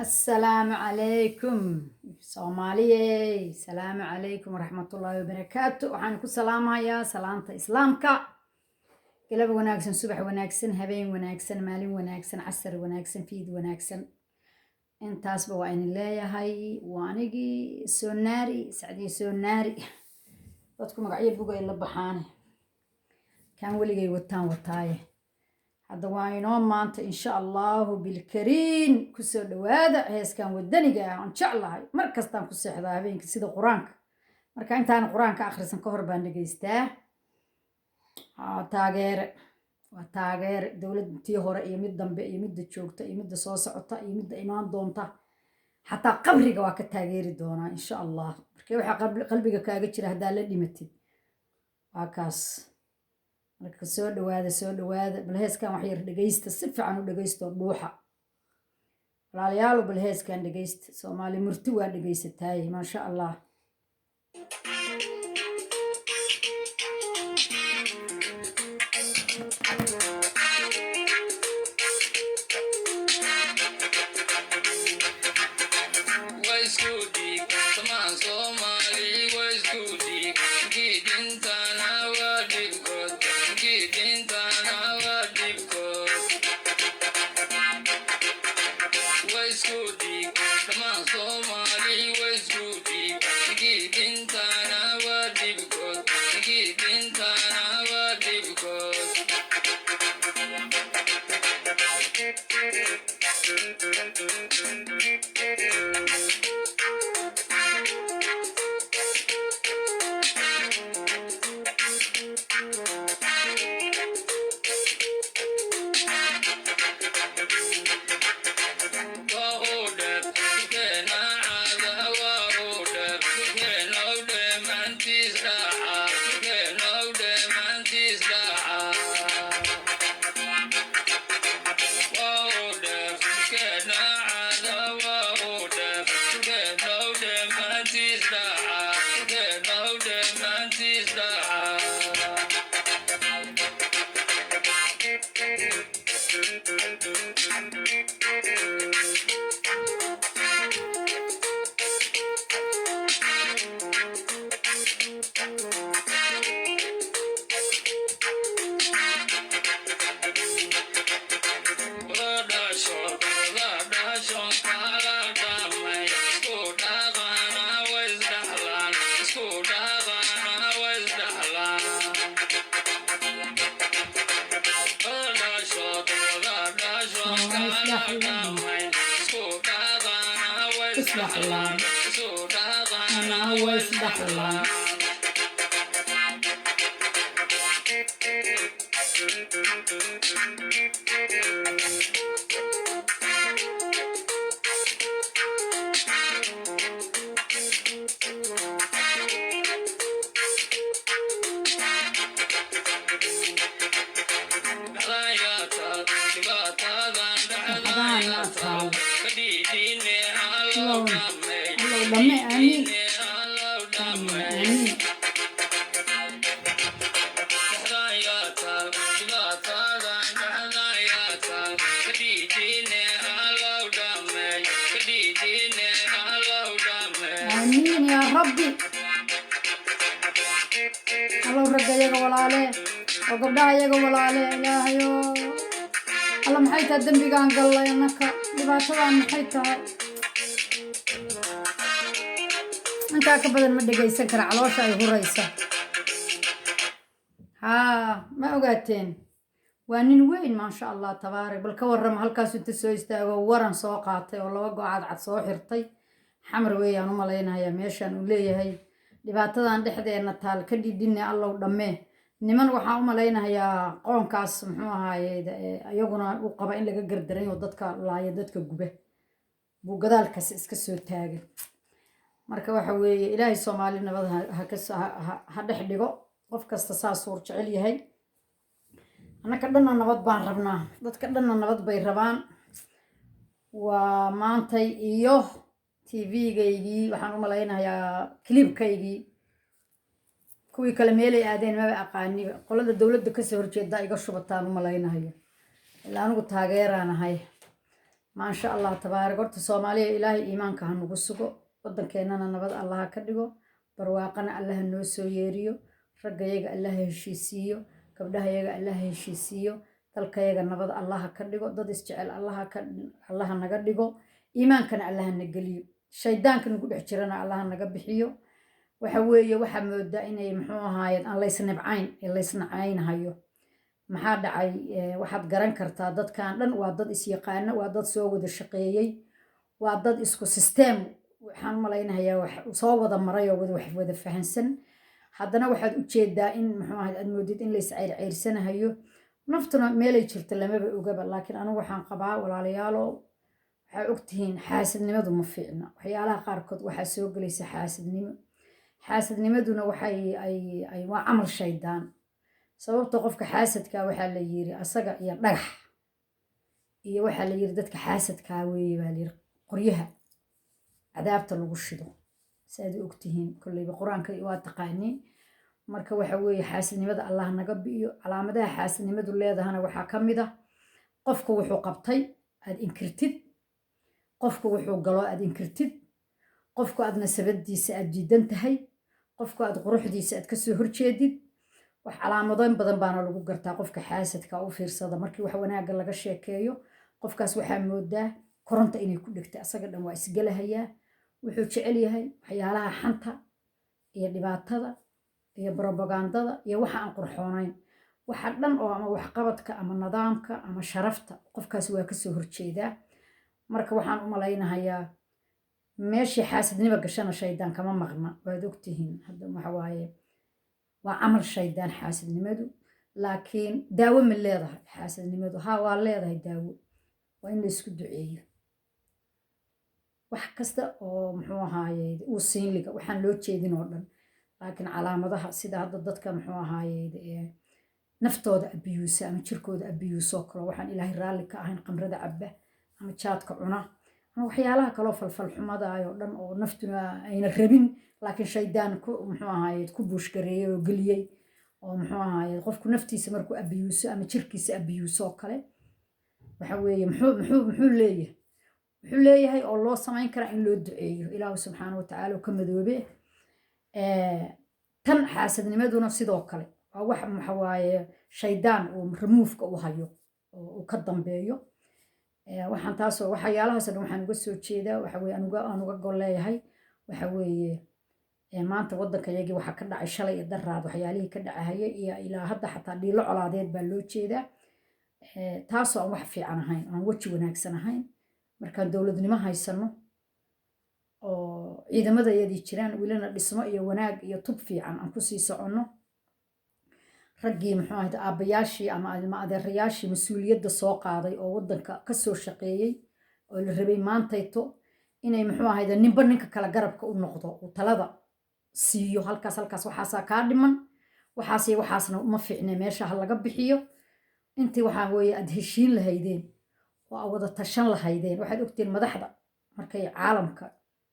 السلام عليكم Soomaaliyeey السلام عليكم ورحمة الله وبركاته waxaan ku salaamayaa salaanta islaamka galab wanaagsan subax wanaagsan habeen wanaagsan maalin wanaagsan casar wanaagsan fiid wanaagsan intaasba waa in leeyahay waanigi Soonaari Sacdiye Soonaari dadku magacyo bugay la baxaan kan waligay wataan wataaye hadda waa inoo maanta insha allahu bilkariin kusoo dhawaada heeskan wadaniga aan jeclahay mar kastaan ku seexdaa habeenkii sida quraanka marka intaan quraanka akhrisan ka hor baan dhageystaa taageere dowladtii hore iyo mid dambe iyo midda joogta iyo midda soo socota iyo midda imaan doonta xataa qabriga waa ka taageeri doonaa insha allah markii waxa qalbiga kaaga jira hadaa la dhimatid waa kaas marka soo dhawaada bal heeskan wax yar dhageysta si fiican u dhageysto dhuuxa walaalayaal bal heeskan dhageysta Soomaali murti waa dhageysataay ma sha Allah آمين يا ربي الله رجع يجا ولاله وقبضها يجا ولاله إلهيو الله محيط الدم بيجان قال إنك لبعضها محيطها أنت أكبر من دقيقة سكر على وش هو رئيسه ها ما أوقاتين وانين وين ما شاء الله تبارك بالكورم هالكاس تسويستا ورن سوقاتي والله وقعد عاد سو xirtay xamar weeyaan u maleynaya meeshan uu leeyahay dhibaatadan dhexdeena taal ka dhidinay Allah u dhamee niman waxa u maleynayaa qoonkaas muxuu ahaayay ayaguna u qaba in laga gardaray oo dadka laaya dadka gube buu gadaalkaas iska soo taagay marka waxa weeye Ilaahay Soomaali nabad ha dhex dhigo qof kasta saas uu jecel yahay anaka dhanna nabad baan rabnaa dadka dhanna nabad bay rabaan waa maantay iyo TV-gaygii waxaan u maleynayaa clip-kaygii kuwii kale meelay aadeen ma aqaaniba qolada dawladda ka soo horjeeda iga shubataan u maleynayaa ilaa anigu taageeraan ahay maasha allah tabaarak horta soomaaliya ilaahay iimaanka ha nagu sugo waddankeennana nabad allaha ka dhigo barwaaqana allaha noo soo yeeriyo raggayaga allaha heshiisiiyo gabdhahayaga allaha heshiisiiyo dalkayaga nabad allaha ka dhigo dad isjecel allaha naga dhigo iimaankana allaha na geliyo shaydaanka nagu dhex jirana allaha naga bixiyo waxa weeye waxaa moodaa inay muxuu ahaayeen aan laysnibcayn ee laysnacaynahayo maxaa dhacay waxaad garan kartaa dadkan dhan waa dad isyaqaana waa dad soo wada shaqeeyey waa dad isku sisteem waxaan malaynahayaa soo wada maray oo wax wada fahansan haddana waxaad u jeedaa in muxuu ahayd aad moodid in lays ceyrsanahayo naftuna meelay jirto lamaba ogaba laakiin anigu waxaan qabaa walaalayaalo waxaa ogtihiin xaasidnimadu ma fiicna waxyaalaha qaarkood waxaa soo gelaysa xaasidnimaduna waa camal shaydaan sababta qofka xaasadkaa waxaa la yiri asaga iyo dhagax iyo waxaa la yiri dadka xaasadkaa weeye baa layiri qoryaha cadaabta lagu shido saad ogtihiin kolleyba qur-aanka waa taqaaniin marka waxa weeye xaasidnimada allah naga bi'iyo calaamadaha xaasidnimadu leedahana waxaa ka mid ah qofku wuxuu qabtay aad inkirtid qofku wuxuu galo aad inkirtid qofku aad nasabadiisa aad diidan tahay qofku aad quruxdiisa aad kasoo horjeedid wax calaamadoyn badan baana lagu gartaa qofka xaasadka u fiirsada markii wax wanaagga laga sheekeeyo qofkaas waxaa moodaa koronta inay ku dhigtay asaga dhan waa isgalahayaa wuxuu jecel yahay waxyaalaha xanta iyo dhibaatada iyo brobagandada iyo waxa aan qurxoonayn waxa dhan oo ama waxqabadka ama nidaamka ama sharafta qofkaas waa kasoo horjeedaa marka waxaan u malaynahayaa meeshii xaasadnimo gashana shaydaan kama maqna waad ogtihiin hadda waxa waaye waa camal shaydaan xaasidnimadu laakiin daawo ma leedahay xaasidnimadu haa waa leedahay daawo waa in la isku duceeyo wax kasta oo muxuu ahaaye uu siinliga waxaan loo jeedin oo dhan laakiin calaamadaha sida hadda dadka muxuu ahaaye naftooda abiyuusa ama jirkooda abiyuusoo kale waxaan ilaahay raalli ka ahayn qamrada cabba ama jaadka cuna ama waxyaalaha kaloo falfalxumadaayoo dhan oo naftuna ayna rabin laakiin shaydaan muxuu ahaaye ku buushgareeyey oo geliyey oo muxuu ahaaye qofku naftiisa markuu abiyuuso ama jirkiisa abiyuusoo kale waxa weeye muxuu leeyahay oo loo samayn karaa in loo duceeyo ilaahu subxaana watacaala oo ka madoobe tan xaasadnimaduna sidoo kale waa wax waxa waaye shaydaan uu remuufka u hayo oo uu ka dambeeyo waxaan taasoo waxyaalahaas dhan waxaan uga soo jeedaa waxa weeye aan uga gol leeyahay waxa weeye maanta waddankayagii waxaa ka dhacay shalay iyo daraad waxyaalihii ka dhacahaya iyo ilaa hadda xataa dhiilo colaadeed baa loo jeedaa taasoo aan wax fiican ahayn aan weji wanaagsan ahayn markaan dowladnimo haysano oo ciidamadayadii jiraan welina dhismo iyo wanaag iyo tub fiican aan kusii soconno raggii muxuu ahayd aabbayaashii ama ilma adeerayaashii mas-uuliyadda soo qaaday oo waddanka kasoo shaqeeyey oo la rabay maantayto inay muxuu ahayd ninba ninka kale garabka u noqdo uu talada siiyo halkaas waxaasaa kaa dhiman waxaasna uma fiicne meesha ha laga bixiyo intii waxaa weeye aad heshiin lahaydeen oo aad wada tashan lahaydeen waxaad ogtiin madaxda markay caalamka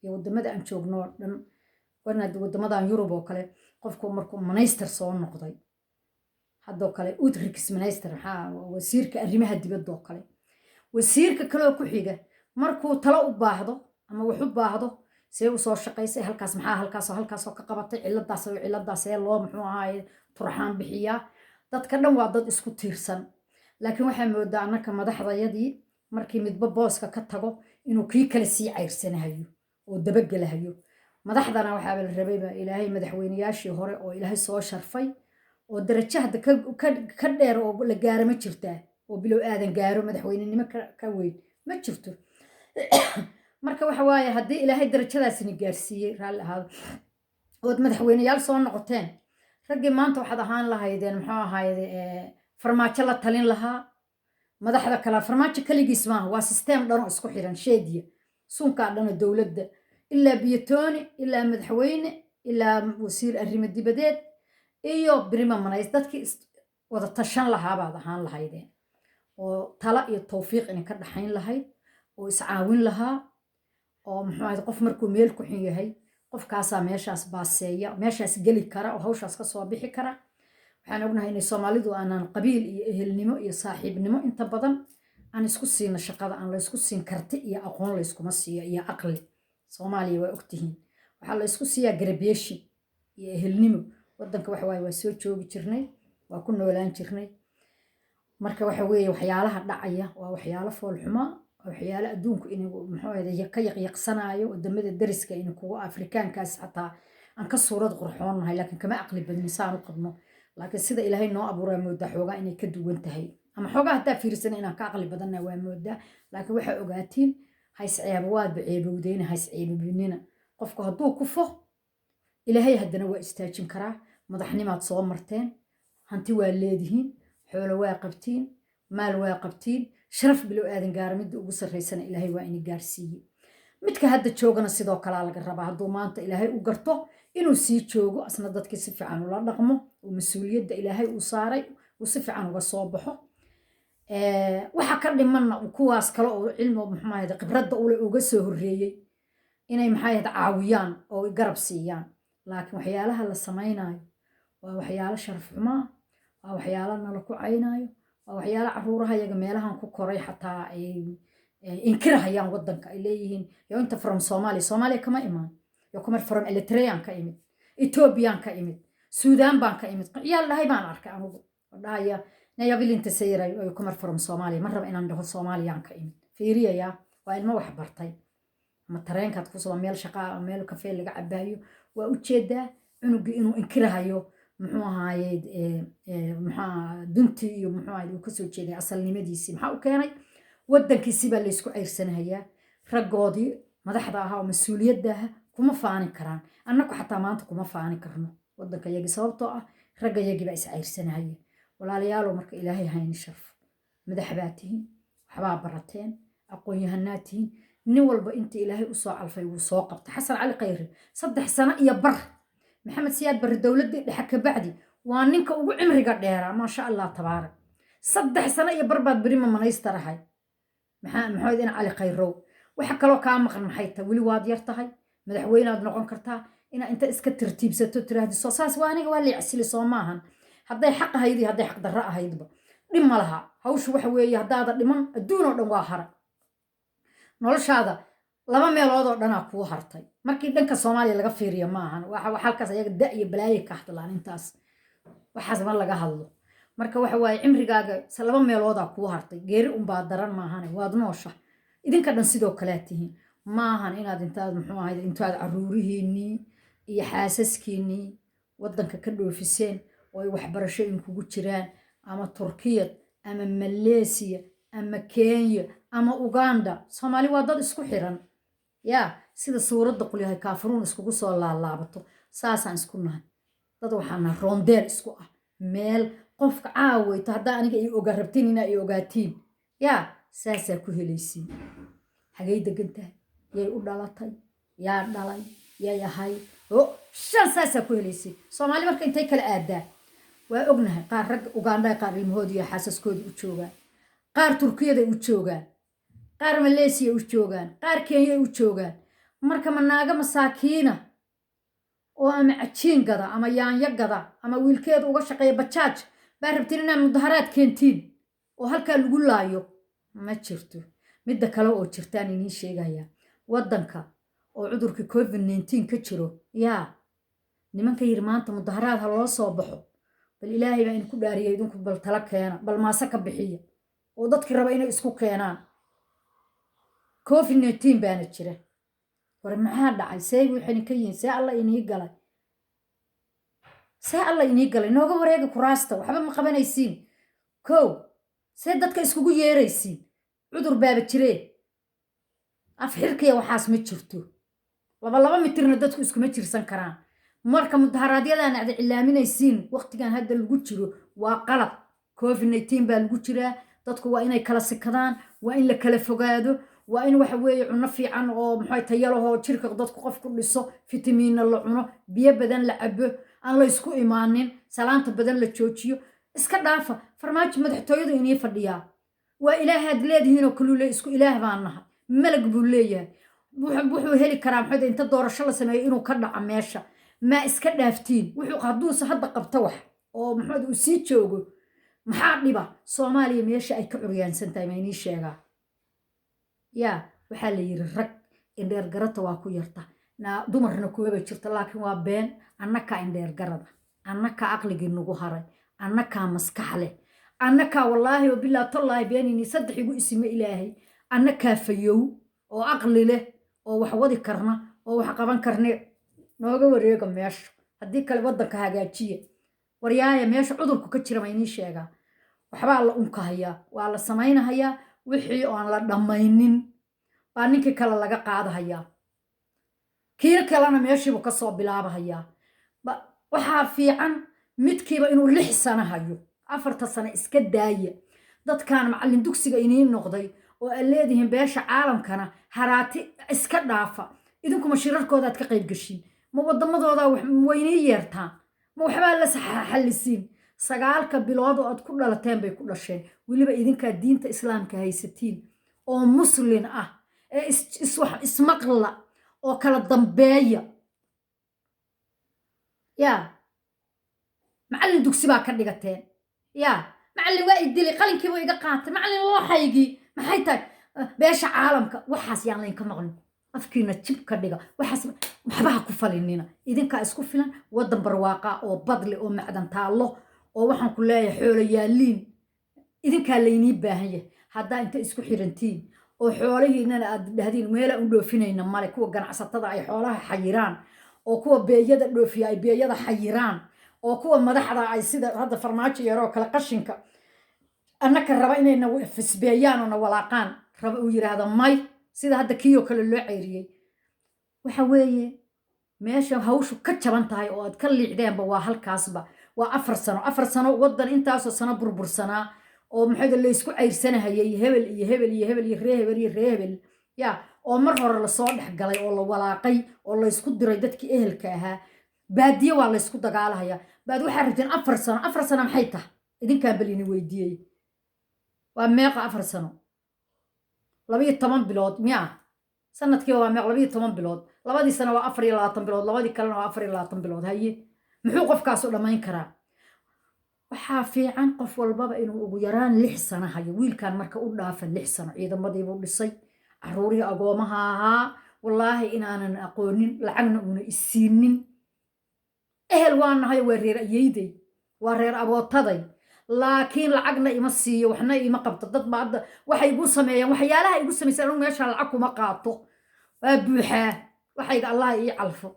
iyo wadamada aan joogno dhan wadamadan yurub oo kale qofku markuu minister soo noqday haddoo kale utrix minister wasiirka arrimaha dibadda oo kale wasiirka kale oo ku xiga markuu talo u baahdo ama wax u baahdo see u soo shaqaysay halkaas oo ka qabatay ciladaas ee loo muxuu ahaaye turxaan bixiyaa dadka dhan waa dad isku tiirsan laakiin waxaa moodaa annaka madaxdayadii markii midba booska ka tago inuu kii kale sii cayrsanahayo oo dabagelahayo madaxdana waxaaba la rabayba ilaahay madaxweynayaashii hore oo ilaahay soo sharfay oo darajo hadda ka dheer oo la gaaro ma jirtaa oo bilow aadan gaaro madaxweynenimo ka weyn ma jirto marka waxa waaye haddii ilaahay darajadaasina gaarsiiyey raalli ahaado ood madaxweyneyaal soo noqoteen raggii maanta waxaad ahaan lahaydeen muxuu ahaaye farmaajo la talin lahaa madaxda kale farmaajo kaligiis maaha waa sisteem dhanoo isku xiran sheediya sunkaa dhanoo dowladda ilaa biyatooni ilaa madaxweyne ilaa wasiir arrimo dibadeed iyo birima manays dadkii wada tashan lahaabaad ahaan lahaydeen oo tala iyo tawfiiq inay ka dhaxayn lahayd oo iscaawin lahaa oo muxuu ahayd qof markuu meel ku xun yahay qofkaasaa meeshaas baaseeya meeshaas geli kara oo hawshaas ka soo bixi kara waxaan ognahay inay soomaalidu aanaan qabiil iyo ehelnimo iyo saaxiibnimo inta badan aan isku siino shaqada aan la isku siin karti iyo aqoon la iskuma siiyo iyo aqli soomaaliya waa ogtihiin waxaa la isku siiyaa garabeeshi iyo ehelnimo waddanka waxa waaye waa soo joogi jirnay waa ku noolaan jirnay marka waxa weeye waxyaalaha dhacaya waa waxyaalo foolxuma waxyaalo adduunku inuu muxuu ahayd ka yaqyaqsanaayo wadamada dariska in kuwa afrikaankaas xataa aan ka suurad qurxoonahay laakiin kama aqli badnin saan u qabno laakiin sida ilaahay noo abuuraa moodaa xoogaa inay ka duwan tahay ama xoogaa haddaa fiirsan inaan ka aqli badanna waa moodaa laakiin waxaa ogaatiin hays ceebo waadba ceebowdeyna hays ceebobinina qofku hadduu kufo ilaahay haddana waa istaajin karaa madaxnimaad soo marteen hanti waa leedihiin xoolo waa qabtiin maal waa qabtiin sharaf bilow aadan gaara midda ugu sarraysana ilaahay waa ini gaarsiiye midka hadda joogana sidoo kalea laga rabaa hadduu maanta ilaahay u garto inuu sii joogo asna dadkii si fiican ula dhaqmo oo mas-uuliyadda ilaahay uu saaray uu si fiican uga soo baxo waxa ka dhimanna kuwaas kale oo cilmi maxaahayda khibradda ule uga soo horreeyey inay maxaahayda caawiyaan oo garab siiyaan laakiin waxyaalaha la samaynayo waa waxyaalo sharaf xumaa waa waxyaalo nala ku caynaayo waa waxyaalo caruuraha yaga meelahan ku koray xataa ay inkirahayaan waddanka ay leeyihiin yo inta from soomaaliya kama imaan yo kuma from eritrean ka imid ethoobiyan ka imid suudaan baan ka imid ciyaal dhahay baan arkay anugu dhahaya nayabilinta sayray ay kuma from soomaaliya ma raba inaan dhaho soomaaliyaan ka imid fiiriyaya waa ilmo wax bartay ama tareenkaad ku soo meel shaqaa meel kafee laga cabaayo waa u jeedaa cunugi inuu inkirahayo muxuu ahaaye duntii iyo muxuu ahaaye uu kasoo jeeday asalnimadiisii maxaa u keenay waddankiisii baa laysku ceyrsanahayaa raggoodii madaxda ahaa oo mas-uuliyadda aha kuma faani karaan annagu xataa maanta kuma faani karno waddanka yagi sababtoo ah ragga yagii baa is ceyrsanahaya walaalayaalow marka ilaahay hayni sharfo madax baa tihiin waxbaa barateen aqoon-yahanaa tihiin nin walba inta ilaahay u soo calfay wuu soo qabtay xasan cali khayri 3 sano iyo bar maxamed siyaad barre dowladdii dhexe ka bacdi waa ninka ugu cimriga dheeraa maasha allah tabaarak 3 sano iyo bar baad beri ma manaystarahay maxamed ina cali khayrow waxa kaloo kaa maqan maxay tahay weli waad yar tahay madaxweynaad noqon kartaa inaa inta iska tartiibsato tiraahdi soo saas waa aniga waa liicsili soo maahan hadday xaq ahayd iyo hadday xaq darro ahaydba dhib ma laha hawshu waxa weeye haddaada dhiman adduun oo dhan waa hara noloshaada 2 meelood oo dhanaa kuu hartay markii dhanka soomaaliya laga fiiriyo maahan waxa halkaas ayaga da iyo balaaye ka hadlaan intaas waxaas ma laga hadlo marka waxa waaye cimrigaaga 2 meeloodaa kuu hartay geeri unbaa daran maahan waad noosha idinka dhan sidoo kale tihiin maahan inaad intaad muxuu ahayd intaad caruurihiinii iyo xaasaskiinii waddanka ka dhoofiseen oo ay waxbarasho inkugu jiraan ama turkiyad ama maleesiya ama kenya ama uganda soomaali waa dad isku xiran yaa sida suuradda qulyahay kaafuruun iskugu soo laalaabato saasaan isku nahay dad waxaana roondeel isku ah meel qofka caawayto haddaa aniga ay oga rabtiin inaa ay ogaatiin yaa saasaa ku helaysiin xagay degan tahay yay u dhalatay yaa dhalay yay ahay shan saasaa ku helaysiin soomaali marka intay kala aadaa waa ognahay qaar rag uganda qaar ilmahoodii iyo xaasaskoodii u joogaan qaar turkiyada u joogaan qaar maleesiya u joogaan qaar kenya u joogaan marka manaaga masaakiina oo ama cajiin gada ama yaanyo gada ama wiilkeeda uga shaqeeya bajaaj baa rabtiin inaad mudaharaad keentiin oo halkaa lagu laayo ma jirto midda kale oo jirtaan iniin sheegaya waddanka oo cudurka covid-19 ka jiro yaa nimanka yiri maanta mudaharaad ha loo soo baxo bal ilaahay baa idinku dhaariyay idinku bal tala keena bal maase ka bixiya oo dadkii raba inay isku keenaan covid-19 baana jira war maxaa dhacay see waxay ka yihiin see alla inii galay nooga wareega kuraasta waxba ma qabanaysiin kow see dadka iskugu yeeraysiin cudur baaba jiree afxirkiya waxaas ma jirto 2 mitirna dadku iskuma jirsan karaan marka mudaharaadyadaan aad cilaaminaysiin waqtigan hadda lagu jiro waa qalab covid-19 baa lagu jiraa dadku waa inay kala sikadaan waa in la kala fogaado waa in waxa weeye cunno fiican oo maxay tayalaho jirka dadku qof ku dhiso fitamiinna la cuno biyo badan la cabo aan la isku imaanin salaanta badan la joojiyo iska dhaafa farmaajo madaxtooyadu inii fadhiyaa waa ilaahaad leedihiin oo kaluu isku ilaah baan nahay malag buu leeyahay wuxuu heli karaa maxay inta doorasho la sameeyo inuu ka dhaco meesha ma iska dhaaftiin wuxuu hadduusa hadda qabta wax oo maxay uu sii joogo maxaa dhiba soomaaliya meesha ay ka curyaansan tahay ma inii sheegaa yaa waxaa la yidhi rag indheer garata waa ku yarta dumarna kuwaba jirta laakiin waa been annakaa indheer garada annakaa aqligii nagu haray annakaa maskax leh annakaa wallaahi oo bilaa tollaahi beenini saddex igu isime ilaahay annakaa fayow oo aqli leh oo wax wadi karna oo wax qaban karne nooga wareega meesha haddii kale waddanka hagaajiya waryaaya meesha cudurku ka jira ma inii sheegaa waxbaa la unkahayaa waa la samaynahayaa wixii oon la dhammaynin baa ninkii kale laga qaadahayaa kii kalena meeshiibuu ka soo bilaabahayaa waxaa fiican midkiiba inuu 6 sano hayo 4 sano iska daaya dadkan macallin dugsiga inii noqday oo aad leedihiin beesha caalamkana haraati iska dhaafa idinkuma shirarkoodaad ka qayb gashiin ma waddamadooda waynii yeertaan ma waxbaa la xallisiin 9 bilood oo aad ku dhalateen bay ku dhasheen weliba idinkaa diinta islaamka haysatiin oo muslin ah ee ismaqla oo kala dambeeya yaa macallin dugsi baa ka dhigateen yaa macallin waa idili qalinkiibu iga qaatay macallin looxaygii maxay tahay beesha caalamka waxaas yaan laynka maqlin afkiina jib ka dhiga waxaas waxbaha ku falinina idinkaa isku filan waddan barwaaqa oo badle oo macdan taallo oo waxaan ku leeyahay xoolo yaaliin idinkaa laynii baahan yahay haddaa inta isku xirantiin oo xoolihiinana aad dhahdiin meela u dhoofinayna male kuwa ganacsatada ay xoolaha xayiraan oo kuwa beeyada dhoofiya ay beeyada xayiraan oo kuwa madaxda ay sida hadda farmaajo yaroo kale qashinka annaka raba inayna fisbeeyaan oo na walaaqaan raba uu yiraahdo may sida hadda kiyo kale loo ceyriyay waxa weeye meesha hawshu ka jaban tahay oo aad ka liicdeenba waa halkaasba waa 4 sano waddan intaasoo sano burbursanaa oo maxay la isku ceyrsanahayay hebel iyo hebel iyo hebel iyo reehebel yaa oo mar hore la soo dhex galay oo la walaaqay oo la isku diray dadkii ehelka ahaa baadiye waa la isku dagaalahayaa baad waxaa rabteen 4 sano maxay tahay idinkaan balini weydiiyey waa meeqa 4 sano 12 bilood miyaa sanadkii waa meeq 12 bilood labadii sano waa 24 bilood labadii kalena waa 24 bilood haye muxuu qofkaas u dhamayn karaa waxaa fiican qof walbaba inuu ugu yaraan 6 sano hayo wiilkan marka u dhaafa 6 sano ciidamadii buu dhisay caruurihii agoomaha ahaa wallaahi inaanan aqoonin lacagna una isiinin ehel waa nahay waa reer ayeyday waa reer abootaday laakiin lacagna ima siiyo waxna ima qabto dad ba hadda waxay igu sameeyeen waxyaalaha igu sameeyeen anigu meesha lacag kuma qaato waa buuxaa waxayga allah ii calfo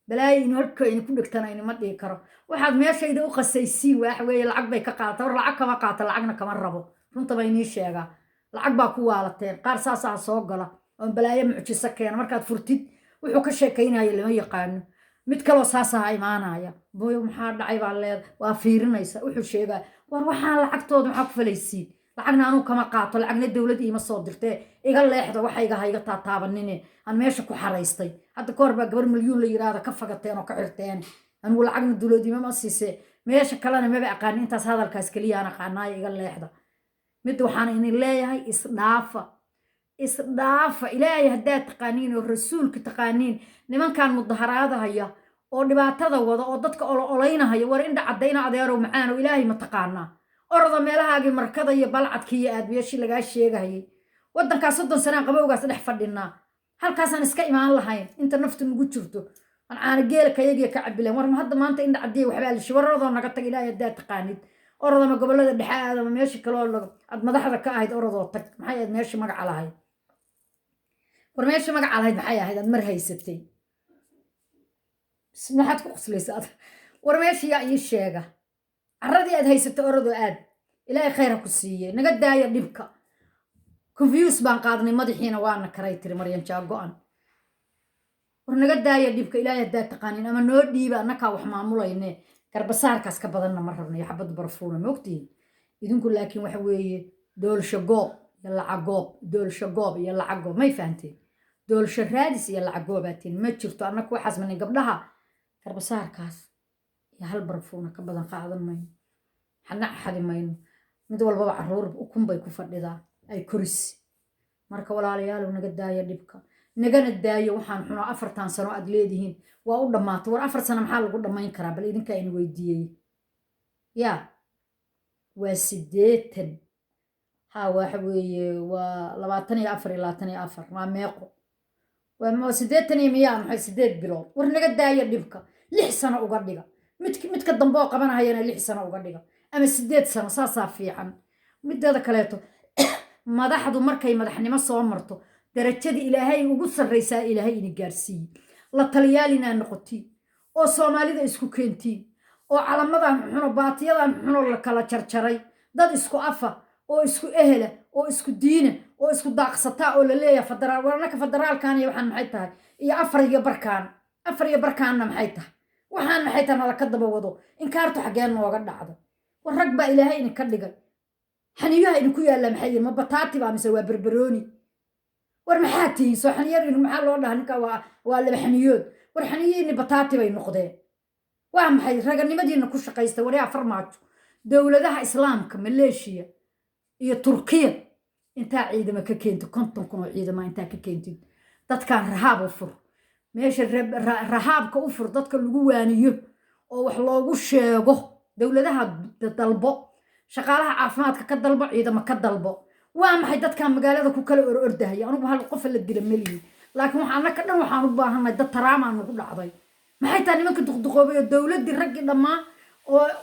balaayi in horka in ku dhigtana in ma dhigi karo waxaad meeshayda u qasaysiin wax weeye lacag bay ka qaataa war lacag kama qaato lacagna kama rabo runta bay inii sheegaa lacag baa ku waalateen qaar saasaa soo gala oo balaayo mucjiso keena markaad furtid wuxuu ka sheekaynaya lama yaqaano mid kaloo saasaa imaanaya booyo maxaa dhacay baa leed waa fiirinaysa wuxuu sheegaa war waxaan lacagtooda maxaa ku falaysiin lacagna anuu kama qaato lacagna dawladda iima soo dirtee iga leexda waxayga hayga taataabanine aan meesha ku xaraystay hadda ka hor baa gabar milyuun la yiraahdo ka fagateen oo ka xirteen anigu lacagna dawladda iima siisee meesha kalena maba aqaan intaas hadalkaas kaliya aan aqaanaay iga leexda mid waxaan idin leeyahay isdhaafa ilaahay haddaad taqaaniin oo rasuulka taqaaniin nimankan mudaharaada haya oo dhibaatada wada oo dadka olaynahaya war indha caddayna adeerow macaan oo ilaahay ma taqaanaa orada meelahaagii markada iyo balcadkii iyo aad meeshii lagaa sheegahayay waddankaas 30 sanaan qabowgaas dhex fadhinaa halkaasaan iska imaan lahayn inta naftu nagu jirto aan caana geela kayagii ka cabileen war ma hadda maanta indha caddiya waxbaa la shiwaradoo naga tag ilaahay haddaad taqaanid orodama gobolada dhexe aadama meeshii kaloo aad madaxda ka ahayd orodoo tag maxay ahayd meeshii magaca lahayd war meeshii magaca lahayd maxay ahayd aad mar haysatay maxaad ku qoslaysaa war meeshii yaa ii sheega carradii aad haysatay orodoo aad ilaahay khayr ha ku siiye naga daaya dhibka confuse baan qaadnay madaxiina waana karay tiri maryan jaago-an war naga daaya dhibka ilaahay haddaad taqaanin ama noo dhiiba annakaa wax maamulayne garbasaarkaas ka badanna ma rabna iyo xabad barfuuna ma ogtihiin idinku laakiin waxa weeye doolsho goob iyo lacagoob doolsho goob iyo lacagoob may fahanteen doolsho raadis iyo lacagoobatiin ma jirto annaku waxaas manin gabdhaha garbasaarkaas iyo hal barfuuna ka badan qaadan mayno xana xadi mayno mid walbaba caruur ukun bay ku fadhidaa ay korisi marka walaalayaal naga daaya dhibka nagana daayo waxaan xunaa 4 sano aad leedihiin waa u dhammaatay war 4 sano maxaa lagu dhamayn karaa bal idinka in weydiiyay yaa وسديتن ها وحوي ولباتن يا أفر لاتن يا أفر ما ميقو وما سديتن يميان حي سديت بلون ورنقا دايا دبكا لح سنة وقردقا متك الدنبوق قبنا هينا لح سنة وقردقا أما سديت سنة صاصا في عن مد هذا كليتو madaxdu markay madaxnimo soo marto darajada ilaahay ugu sarreysaa ilaahay in gaarsiin la taliyaalina noqotii oo Soomaalida isku keentii oo calamadan xuno baatiyadan xuno la kala jarjaray dad isku afa oo isku ehela oo isku diina oo isku daaqsata oo la leeyahay federaal warnaka federaalkan iyo waxaan maxay tahay iyo afar iyo barkaanna maxay tahay waxaan maxay tahay nala ka daba wado in kaartu xageen nooga dhacdo war rag baa ilaahay in ka dhigay حنيها إنه كوي الله محيي ما بطاطي بقى مسوي بربروني ورمحاتي سو حنيار إنه محل والله هنكا ولا بحنيود ورحنيي إنه بطاطي بين نقطة وهم حي رجعني مدينة كوش قيسته وريا فرماتو دولة ده إسلامك ماليشيا هي تركيا أنت عيد ما كنت كنتم عيد ما أنت كنت ده كان رهاب وفر ماشي رهاب كوفر ده كان جوانيه أو حلاقوش جه دولة ده طلبه shaqaalaha caafimaadka ka dalbo ciidama ka dalbo waa maxay dadka magaalada ku kala orordahay anigu hal qof la dila maliin laakiin waxaan ka dhan waxaan u baahanahay dad taraama aan ugu dhacday maxay taa nimanka duqduqoobay dawladii rag dhamaa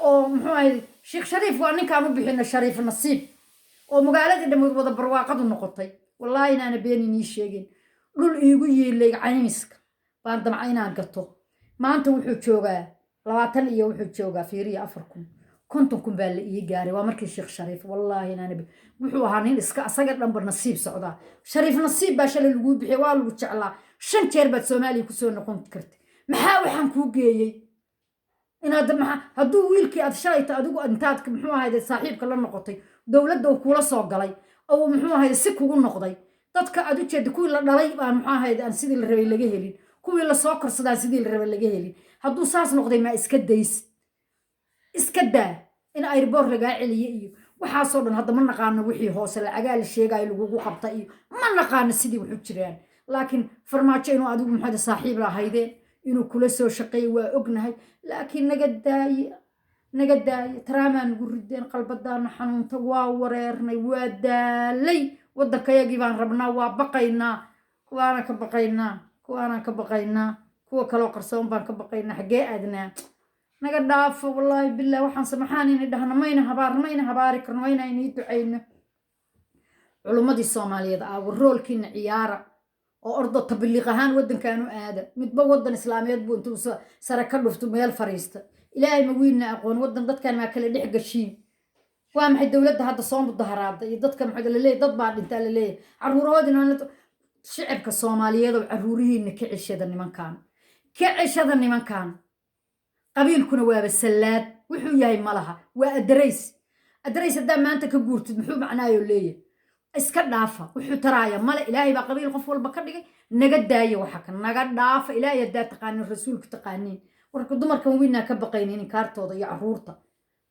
oo muxuu ahayd Sheikh Shariif waa ninkaan u bixina Shariif Nasiib oo magaalada dhammayd wada barwaaqadu noqotay wallahi inaana beenini sheegin dhul iigu yeelay caymiska baan damcaynaan gato maanta wuxuu joogaa 20 iyo wuxuu joogaa fiiriya 4 كنتم بالله يجاري وامرك الشيخ شريف والله أنا نبي وحوا هانين إسكا أسقط نمبر نصيب سعدا شريف نصيب باش الوجود بحوال وتشعلا شن تربت سومالي كسون قمت كرت محاول حنكو جاي إن هذا هدو ويلكي أتشريت أدو أنتاتك محوا هذا صاحب كلا نقطي دولة دو كولا صاق علي أو محوا هذا سكو نقطي تدك أدو تشد كولا نلاقي محوا هذا أن سيد الربي اللي جهلي كولا صاقر صدا سيد الربي اللي جهلي هدو ساس نقطي ما إسكديس إسكدا إن أيربور رجع عليه وحاصل من هذا من نقان وحي هوسل عجال الشيء جاي لجوجو قبطي ما نقان السيدي وحجران لكن فرماتشي إنه أدوم هذا صاحب له هيدا إنه كل سو شقي وأجنهي لكن نجداي ترى ما نقول ردين قلب الدار حنون توا وريرنا ودالي ودك يجيبان ربنا وبقينا كوانا كبقينا كوا كلو قرصون بان كبقينا حقي أدنى نقد داف والله بالله وحن سمحاني ندهنا مين هبارك نوينا ينيدو عينا علومدي الصومالية دا والرول كين عيارة oo ordo tabliiq ahaan wadankaanu aada midba wadan islaameed buu intuu sare ka dhufto meel fariista ilaahay ma wiilna aqoon wadan dadkan ma kala dhex gashiin waa maxay dawladda hadda soo mudaharaada iyo dadka maxay la leeyahay dad baa dhinta la leeyahay caruurahoodina shicibka Soomaaliyeed oo caruurihiina ka cishada nimankan qabiilkuna waa basalaad wuxuu yahay malaha waa adreys hadda maanta ka guurtid muxuu macnaayo leeyahay iska dhaafa wuxuu taraaya male ilaahay baa qabiil qof walba ka dhigay naga daaya waxa kan naga dhaafa ilaahay hadaa taqaanin rasuulka taqaanin warka dumarkan wiina ka baqaynin kaartooda iyo caruurta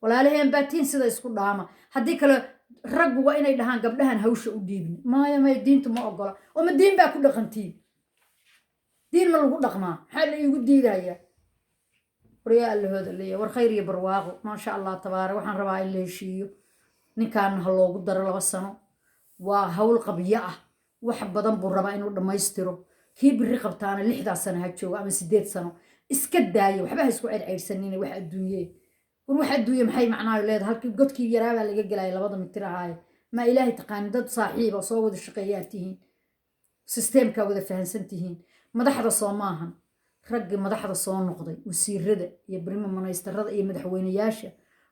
walaalaheen baatiin sida isku dhaama hadii kale rag waa inay dhahaan gabdhahan hawsha u dhiibin maaya ma diintu ma ogola oo ma diin baa ku dhaqantiin diin ma lagu dhaqmaa xal iigu diidaya wariya allahooda leeyahay war khayr iyo barwaaqo ma sha Allah tabaaraka waxaan rabaa in la heshiiyo ninkan ha loogu daro 2 sano waa hawl qabiya ah wax badan buu rabaa inuu dhameystiro kii biri qabtaana 6 sano ha joogo ama 8 sano iska daayo waxba isku ceyrsanina wax adduunye maxay macnaayo leedahay halkii godkii yaraaba laga galay 2 mitir ahaay ma ilaahay taqaan dad saaxiib oo soo wada shaqeeyaatihiin systemka wada fahansantihiin madaxda Soomaaliya rag madaxda soo noqday wasiirada iyo barima ministarada iyo madaxweynayaasha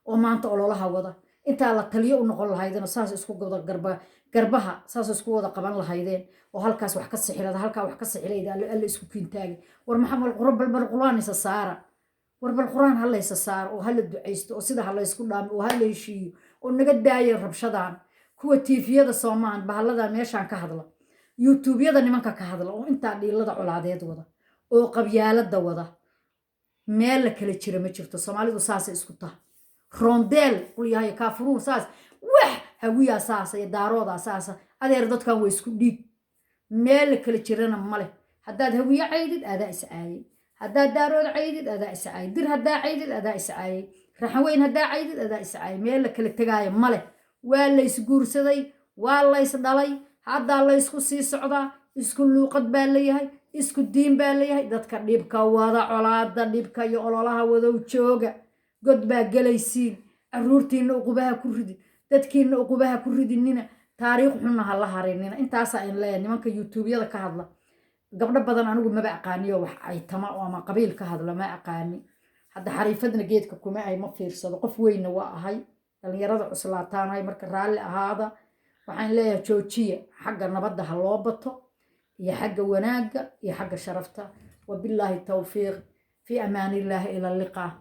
oo maanta ololaha wada inta la taliyo u noqon lahaydeen saas isku go'da garbaha saas isku wada qaban lahaydeen oo halkaas wax ka sixirada halka wax ka sixirayda alla isku kiintaagay war maxamed quraan isa saara war bal quraan hal isa saar oo hal duceysto oo sida hal isku dhaamo oo hal heshiiyo oo naga daayo rabshadaan kuwa TV-yada Soomaan bahalada meeshan ka hadla YouTube-yada nimanka ka hadla oo inta dhiilada colaadeed wada oo qabyaalada wada meel la kala jira ma jirto Soomaalidu saas isku tahay rondel qulyahay kaafuruun saas wax hawiya saas iyo daarooda saas adeer dadkan way isku dhiig meel kala jirana male haddaad hawiya caydid adaa isaayay haddaad daarood caydid adaa isaayay dir haddaa caydid adaa isaayay raxan weyn haddaa caydid adaa iscaay meel la kala tegaayo male waa la isguursaday waa la isdhalay haddaa la isku sii socdaa isku luuqad baa leeyahay isku diin baa leeyahay dadka dhibka wada colaada dhibka iyo ololaha wadow jooga god baa gelaysiin caruurtiinna uqubaha ku ridin dadkiinna uqubaha ku ridinina taariikh xunna ha la harinina intaasaa in leeyahay nimanka youtubeyada ka hadla gabdho badan anigu maba aqaaniyo wax ay tama oo ama qabiil ka hadla ma aqaani hadda xariifadna geedka kuma ay ma fiirsado qof weynna waa ahay dhalinyarada cuslaataanahay marka raalli ahaada waxaan leeyahay joojiya xagga nabadda ha loo bato iyo xagga wanaagga iyo xagga sharafta wabilaahi tawfiiq fi amaanillaahi ila liqaa